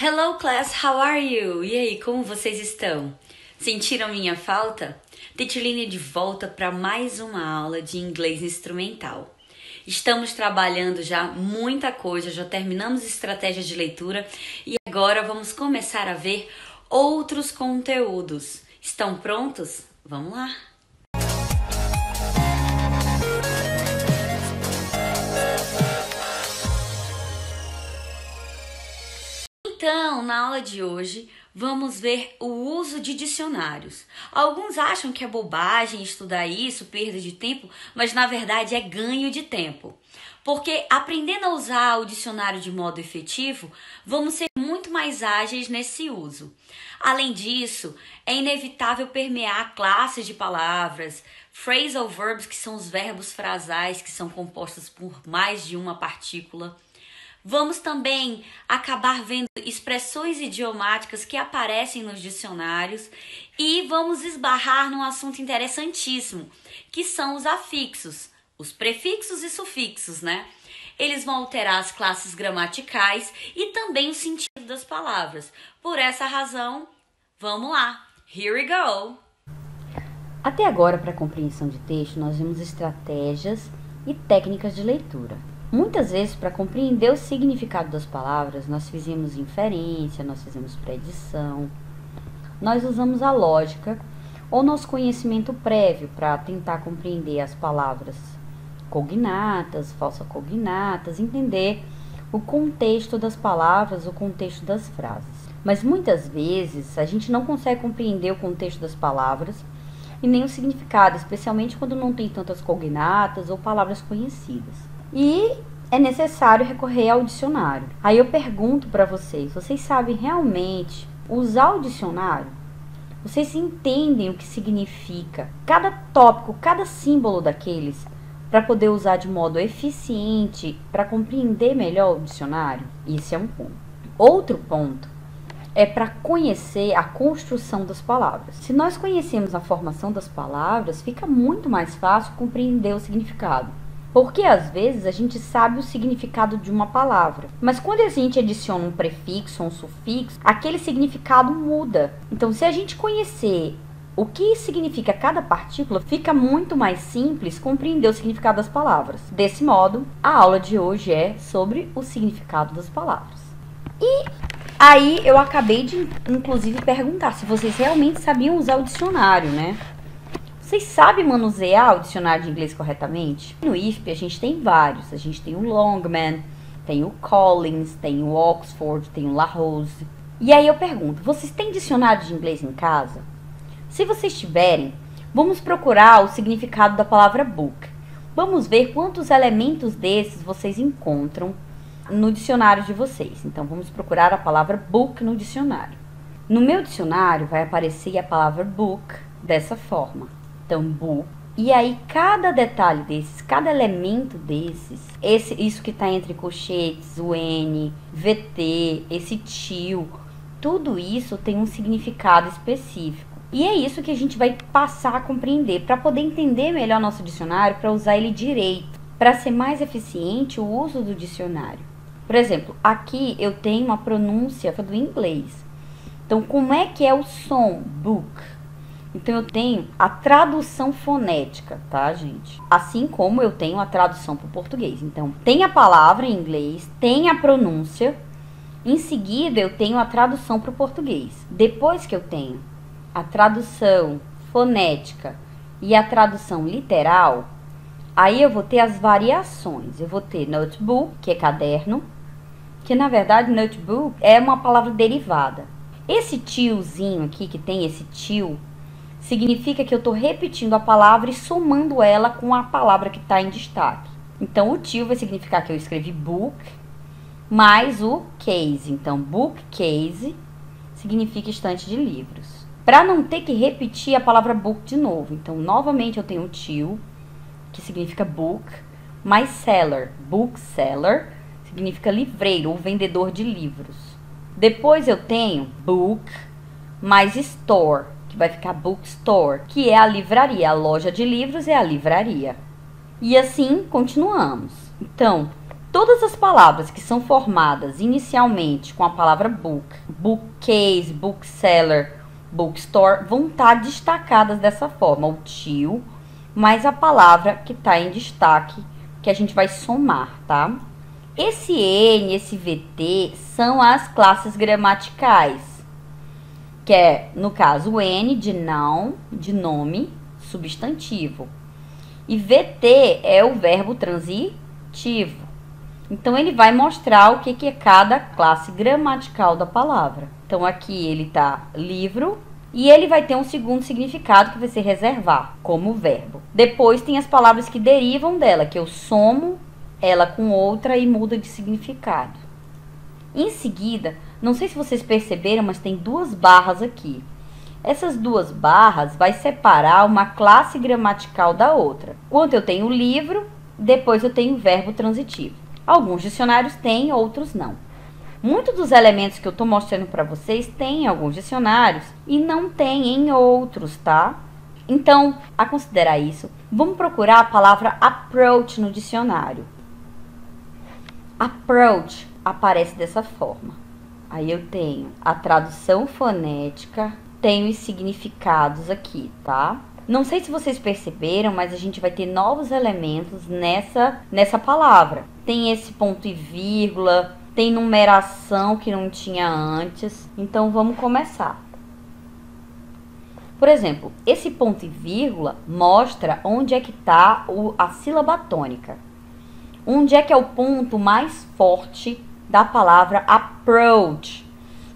Hello class, how are you? E aí, como vocês estão? Sentiram minha falta? Teacher de volta para mais uma aula de inglês instrumental. Estamos trabalhando já muita coisa, já terminamos estratégias de leitura e agora vamos começar a ver outros conteúdos. Estão prontos? Vamos lá! Então, na aula de hoje, vamos ver o uso de dicionários. Alguns acham que é bobagem estudar isso, perda de tempo, mas na verdade é ganho de tempo. Porque aprendendo a usar o dicionário de modo efetivo, vamos ser muito mais ágeis nesse uso. Além disso, é inevitável permear classes de palavras, phrasal verbs, que são os verbos frasais que são compostos por mais de uma partícula. Vamos também acabar vendo expressões idiomáticas que aparecem nos dicionários e vamos esbarrar num assunto interessantíssimo, que são os afixos, os prefixos e sufixos, né? Eles vão alterar as classes gramaticais e também o sentido das palavras. Por essa razão, vamos lá! Here we go! Até agora, para a compreensão de texto, nós vimos estratégias e técnicas de leitura. Muitas vezes, para compreender o significado das palavras, nós fizemos inferência, nós fizemos predição, nós usamos a lógica ou nosso conhecimento prévio para tentar compreender as palavras cognatas, falsocognatas, entender o contexto das palavras, o contexto das frases. Mas muitas vezes a gente não consegue compreender o contexto das palavras e nem o significado, especialmente quando não tem tantas cognatas ou palavras conhecidas. E é necessário recorrer ao dicionário. Aí eu pergunto para vocês sabem realmente usar o dicionário? Vocês entendem o que significa cada tópico, cada símbolo daqueles, para poder usar de modo eficiente, para compreender melhor o dicionário? Esse é um ponto. Outro ponto é para conhecer a construção das palavras. Se nós conhecemos a formação das palavras, fica muito mais fácil compreender o significado. Porque às vezes a gente sabe o significado de uma palavra, mas quando a gente adiciona um prefixo ou um sufixo, aquele significado muda. Então, se a gente conhecer o que significa cada partícula, fica muito mais simples compreender o significado das palavras. Desse modo, a aula de hoje é sobre o significado das palavras. E aí eu acabei de, inclusive, perguntar se vocês realmente sabiam usar o dicionário, né? Vocês sabem manusear o dicionário de inglês corretamente? No IFP a gente tem vários. A gente tem o Longman, tem o Collins, tem o Oxford, tem o Larousse. E aí eu pergunto, vocês têm dicionário de inglês em casa? Se vocês tiverem, vamos procurar o significado da palavra book. Vamos ver quantos elementos desses vocês encontram no dicionário de vocês. Então vamos procurar a palavra book no dicionário. No meu dicionário vai aparecer a palavra book dessa forma. Então, book. E aí, cada detalhe desses, cada elemento desses, isso que está entre colchetes, o N, VT, esse tio, tudo isso tem um significado específico. E é isso que a gente vai passar a compreender, para poder entender melhor nosso dicionário, para usar ele direito, para ser mais eficiente o uso do dicionário. Por exemplo, aqui eu tenho uma pronúncia do inglês. Então, como é que é o som? Book. Então, eu tenho a tradução fonética, tá, gente? Assim como eu tenho a tradução para o português. Então, tem a palavra em inglês, tem a pronúncia. Em seguida, eu tenho a tradução para o português. Depois que eu tenho a tradução fonética e a tradução literal, aí eu vou ter as variações. Eu vou ter notebook, que é caderno, que na verdade notebook é uma palavra derivada. Esse tiozinho aqui, que tem esse tio, significa que eu estou repetindo a palavra e somando ela com a palavra que está em destaque. Então, o tio vai significar que eu escrevi book mais o case. Então, bookcase significa estante de livros. Para não ter que repetir a palavra book de novo. Então, novamente eu tenho o tio, que significa book, mais seller. Bookseller significa livreiro ou vendedor de livros. Depois eu tenho book mais store, que vai ficar bookstore, que é a livraria. A loja de livros é a livraria. E assim continuamos. Então, Todas as palavras que são formadas inicialmente com a palavra book, bookcase, bookseller, bookstore, vão estar destacadas dessa forma. O tio, mais a palavra que está em destaque, que a gente vai somar, tá? Esse N, esse VT, são as classes gramaticais, que é, no caso, o N de noun, de nome, substantivo. E VT é o verbo transitivo. Então, ele vai mostrar o que é cada classe gramatical da palavra. Então, aqui ele tá livro e ele vai ter um segundo significado que vai ser reservar, como verbo. Depois tem as palavras que derivam dela, que eu somo ela com outra e muda de significado. Em seguida, não sei se vocês perceberam, mas tem duas barras aqui. Essas duas barras vai separar uma classe gramatical da outra. Quando eu tenho o livro, depois eu tenho o verbo transitivo. Alguns dicionários têm, outros não. Muitos dos elementos que eu estou mostrando para vocês tem em alguns dicionários e não tem em outros, tá? Então, a considerar isso, vamos procurar a palavra approach no dicionário. Approach aparece dessa forma. Aí eu tenho a tradução fonética, tenho os significados aqui, tá? Não sei se vocês perceberam, mas a gente vai ter novos elementos nessa palavra. Tem esse ponto e vírgula, tem numeração que não tinha antes. Então, vamos começar. Por exemplo, esse ponto e vírgula mostra onde é que está a sílaba tônica. Onde é que é o ponto mais forte da palavra approach.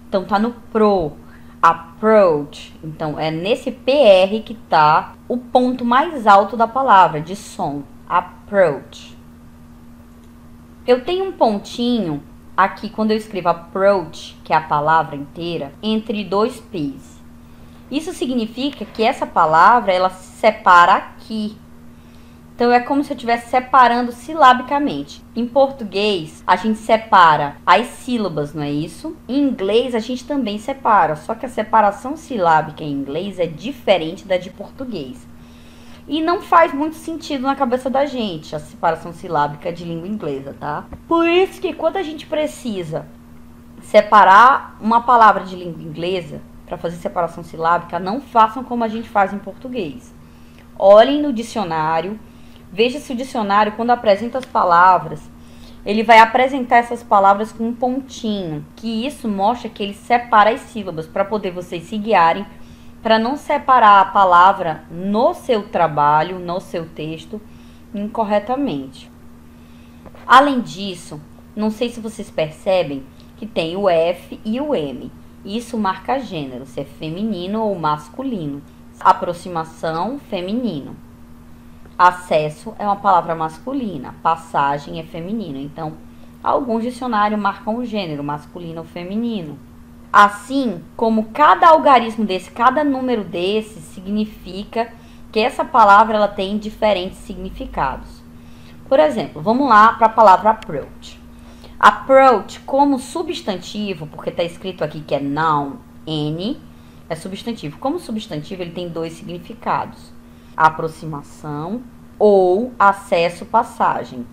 Então, tá no pro. Approach. Então, é nesse PR que tá o ponto mais alto da palavra, de som. Approach. Eu tenho um pontinho aqui, quando eu escrevo approach, que é a palavra inteira, entre dois P's. Isso significa que essa palavra, ela se separa aqui. Então, é como se eu estivesse separando silabicamente. Em português, a gente separa as sílabas, não é isso? Em inglês, a gente também separa, só que a separação silábica em inglês é diferente da de português. E não faz muito sentido na cabeça da gente, a separação silábica de língua inglesa, tá? Por isso que quando a gente precisa separar uma palavra de língua inglesa, para fazer separação silábica, não façam como a gente faz em português. Olhem no dicionário. Veja se o dicionário, quando apresenta as palavras, ele vai apresentar essas palavras com um pontinho, que isso mostra que ele separa as sílabas, para poder vocês se guiarem, para não separar a palavra no seu trabalho, no seu texto, incorretamente. Além disso, não sei se vocês percebem que tem o F e o M. Isso marca gênero, se é feminino ou masculino. Aproximação, feminino. Acesso é uma palavra masculina, passagem é feminino. Então, alguns dicionários marcam o gênero, masculino ou feminino. Assim como cada algarismo desse, cada número desse, significa que essa palavra ela tem diferentes significados. Por exemplo, vamos lá para a palavra approach. Approach como substantivo, porque está escrito aqui que é noun, N, é substantivo. Como substantivo, ele tem dois significados. Aproximação ou acesso, passagem.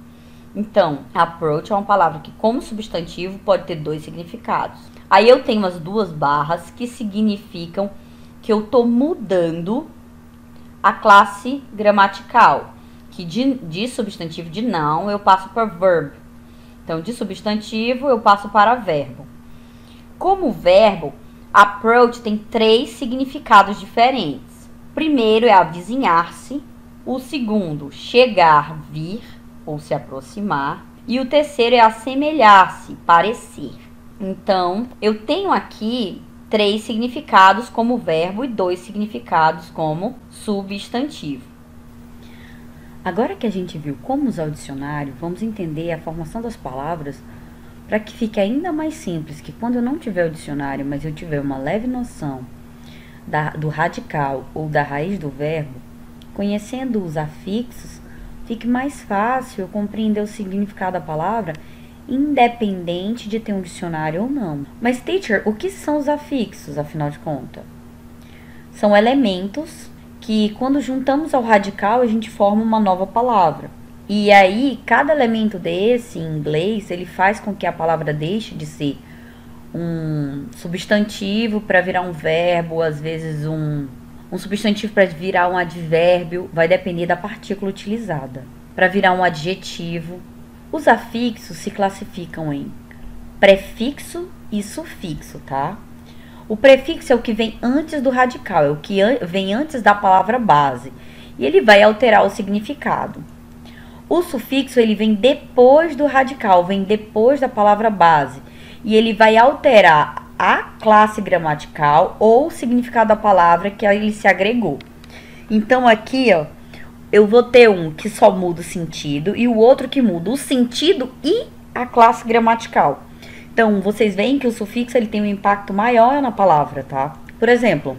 Então, approach é uma palavra que, como substantivo, pode ter dois significados. Aí eu tenho as duas barras que significam que eu estou mudando a classe gramatical. Que de substantivo de noun eu passo para verb. Então, de substantivo eu passo para verbo. Como verbo, approach tem três significados diferentes. Primeiro é avizinhar-se, o segundo, chegar, vir ou se aproximar, e o terceiro é assemelhar-se, parecer. Então, eu tenho aqui três significados como verbo e dois significados como substantivo. Agora que a gente viu como usar o dicionário, vamos entender a formação das palavras para que fique ainda mais simples, que quando eu não tiver o dicionário, mas eu tiver uma leve noção do radical ou da raiz do verbo, conhecendo os afixos, fique mais fácil compreender o significado da palavra, independente de ter um dicionário ou não. Mas, teacher, o que são os afixos, afinal de contas? São elementos que, quando juntamos ao radical, a gente forma uma nova palavra. E aí, cada elemento desse em inglês, ele faz com que a palavra deixe de ser um substantivo para virar um verbo, às vezes um substantivo para virar um advérbio, vai depender da partícula utilizada. Para virar um adjetivo. Os afixos se classificam em prefixo e sufixo, tá? O prefixo é o que vem antes do radical, é o que vem antes da palavra base. E ele vai alterar o significado. O sufixo, ele vem depois do radical, vem depois da palavra base. E ele vai alterar a classe gramatical ou o significado da palavra que ele se agregou. Então, aqui, ó, eu vou ter um que só muda o sentido e o outro que muda o sentido e a classe gramatical. Então, vocês veem que o sufixo ele tem um impacto maior na palavra, tá? Por exemplo,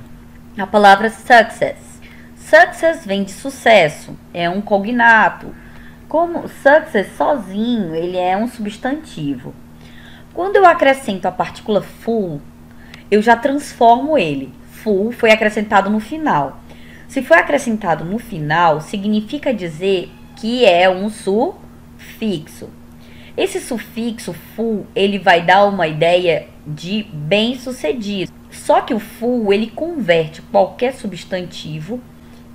a palavra success. Success vem de sucesso, é um cognato. Como success sozinho, ele é um substantivo. Quando eu acrescento a partícula full, eu já transformo ele. Full foi acrescentado no final. Se foi acrescentado no final, significa dizer que é um sufixo. Esse sufixo full, ele vai dar uma ideia de bem-sucedido. Só que o full, ele converte qualquer substantivo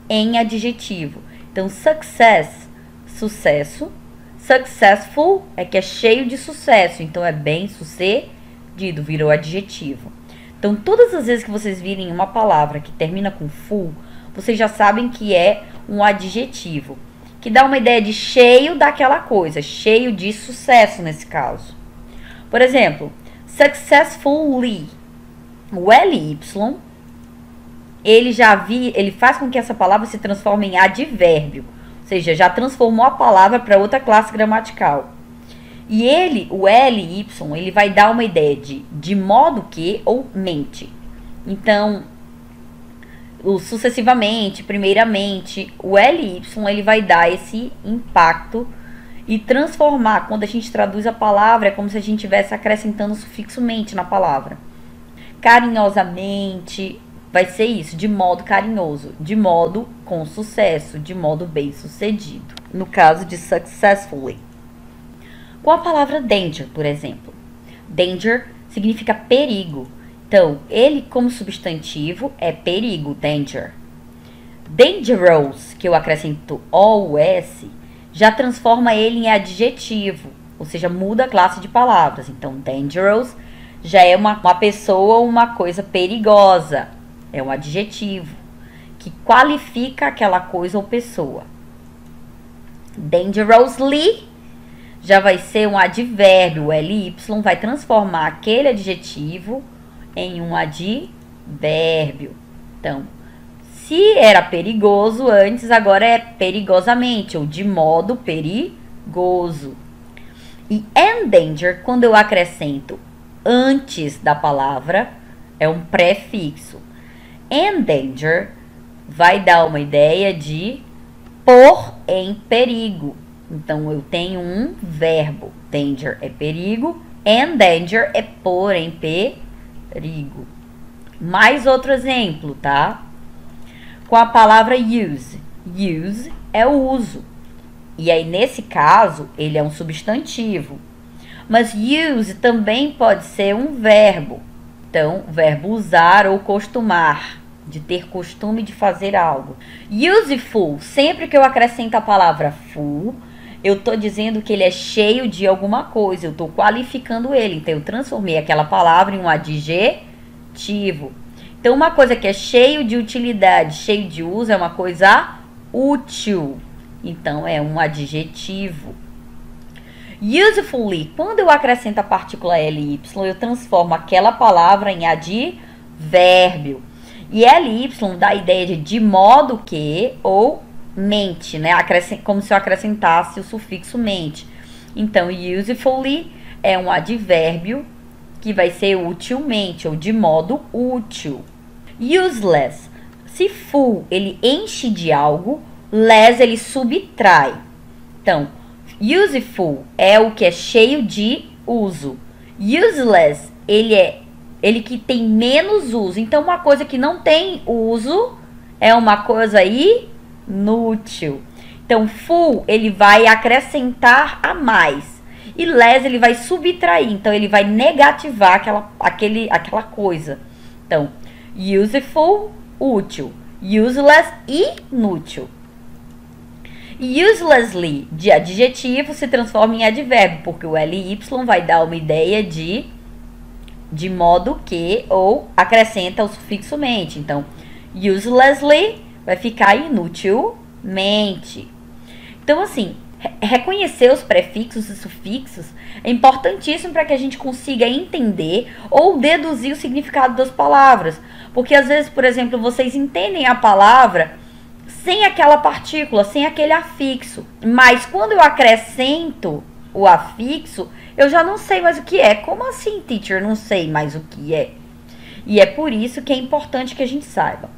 em adjetivo. Então, success, sucesso. Successful é que é cheio de sucesso, então é bem-sucedido, virou adjetivo. Então, todas as vezes que vocês virem uma palavra que termina com full, vocês já sabem que é um adjetivo, que dá uma ideia de cheio daquela coisa, cheio de sucesso nesse caso. Por exemplo, successfully. O ly, ele faz com que essa palavra se transforme em advérbio. Ou seja, já transformou a palavra para outra classe gramatical. E o ly, ele vai dar uma ideia de modo que ou mente. Então, sucessivamente, primeiramente, o ly, ele vai dar esse impacto e transformar. Quando a gente traduz a palavra, é como se a gente estivesse acrescentando o sufixo mente na palavra. Carinhosamente, vai ser isso, de modo carinhoso, de modo com sucesso, de modo bem sucedido. No caso de successfully. Com a palavra danger, por exemplo. Danger significa perigo. Então, ele como substantivo é perigo, danger. Dangerous, que eu acrescento OUS, já transforma ele em adjetivo, ou seja, muda a classe de palavras. Então, dangerous já é uma pessoa ou uma coisa perigosa. É um adjetivo que qualifica aquela coisa ou pessoa. Dangerously já vai ser um advérbio. O ly vai transformar aquele adjetivo em um advérbio. Então, se era perigoso antes, agora é perigosamente, ou de modo perigoso. E endanger, quando eu acrescento antes da palavra, é um prefixo. Endanger vai dar uma ideia de pôr em perigo. Então, eu tenho um verbo. Danger é perigo. Endanger é pôr em perigo. Mais outro exemplo, tá? Com a palavra use. Use é o uso. E aí, nesse caso, ele é um substantivo. Mas use também pode ser um verbo. Então, o verbo usar ou costumar, de ter costume de fazer algo. Useful, sempre que eu acrescento a palavra full, eu estou dizendo que ele é cheio de alguma coisa, eu estou qualificando ele. Então, eu transformei aquela palavra em um adjetivo. Então, uma coisa que é cheio de utilidade, cheio de uso, é uma coisa útil. Então, é um adjetivo. Usefully, quando eu acrescento a partícula ly, eu transformo aquela palavra em advérbio. E ly dá a ideia de modo que ou mente, né? Como se eu acrescentasse o sufixo mente. Então, usefully é um advérbio que vai ser utilmente ou de modo útil. Useless, se full ele enche de algo, less ele subtrai. Então, useful é o que é cheio de uso. Useless, ele que tem menos uso. Então, uma coisa que não tem uso é uma coisa inútil. Então, full, ele vai acrescentar a mais. E less, ele vai subtrair. Então, ele vai negativar aquela coisa. Então, useful, útil. Useless, inútil. Uselessly, de adjetivo, se transforma em advérbio, porque o ly vai dar uma ideia de modo que, ou acrescenta o sufixo mente. Então, uselessly vai ficar inutilmente. Então, assim, reconhecer os prefixos e sufixos é importantíssimo para que a gente consiga entender ou deduzir o significado das palavras. Porque, às vezes, por exemplo, vocês entendem a palavra sem aquela partícula, sem aquele afixo. Mas quando eu acrescento o afixo, eu já não sei mais o que é. Como assim, teacher? Não sei mais o que é. E é por isso que é importante que a gente saiba.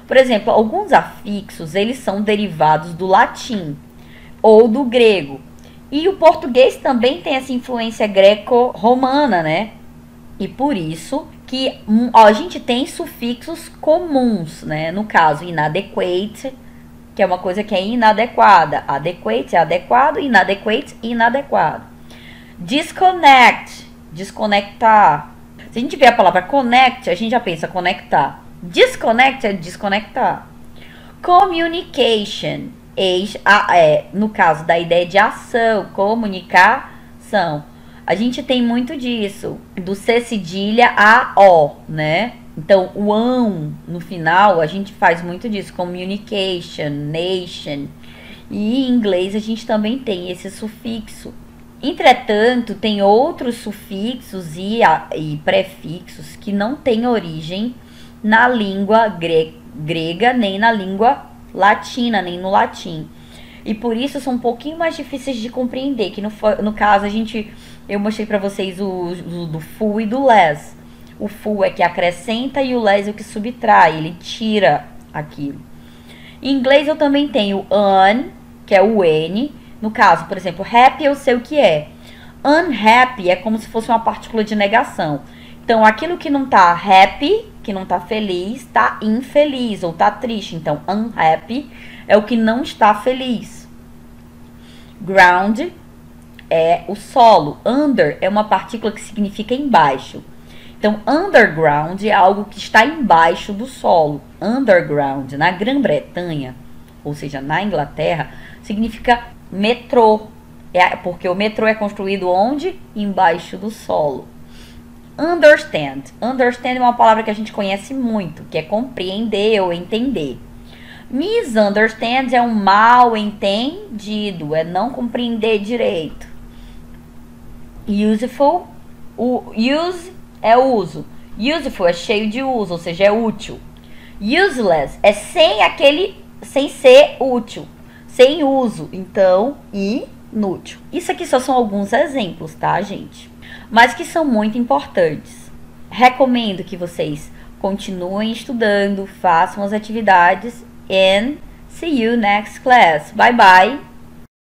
Por exemplo, alguns afixos, eles são derivados do latim ou do grego. E o português também tem essa influência greco-romana, né? E por isso que a gente tem sufixos comuns, né? No caso, inadequate, que é uma coisa que é inadequada. Adequate é adequado, inadequate, inadequado. Disconnect, desconectar. Se a gente vê a palavra connect, a gente já pensa conectar. Disconnect é desconectar. Communication, no caso da ideia de ação, comunicação. A gente tem muito disso, do C cedilha a O, né? Então, o ão no final, a gente faz muito disso, communication, nation. E em inglês a gente também tem esse sufixo. Entretanto, tem outros sufixos e prefixos que não têm origem na língua grega, nem na língua latina, nem no latim. E por isso são um pouquinho mais difíceis de compreender, que no caso eu mostrei pra vocês o do full e do less. O full é que acrescenta e o less é o que subtrai, ele tira aquilo. Em inglês eu também tenho un, que é o N. No caso, por exemplo, happy eu sei o que é. Unhappy é como se fosse uma partícula de negação. Então, aquilo que não tá happy, que não tá feliz, tá infeliz ou tá triste. Então, unhappy é o que não está feliz. Ground é o solo. Under é uma partícula que significa embaixo. Então, underground é algo que está embaixo do solo. Underground, na Grã-Bretanha, ou seja, na Inglaterra, significa metrô. Porque o metrô é construído onde? Embaixo do solo. Understand. Understand é uma palavra que a gente conhece muito, que é compreender ou entender. Misunderstand é um mal entendido, é não compreender direito. Useful, o use é uso. Useful é cheio de uso, ou seja, é útil. Useless é sem ser útil, sem uso, então inútil. Isso aqui só são alguns exemplos, tá, gente? Mas que são muito importantes. Recomendo que vocês continuem estudando, façam as atividades and see you next class. Bye bye!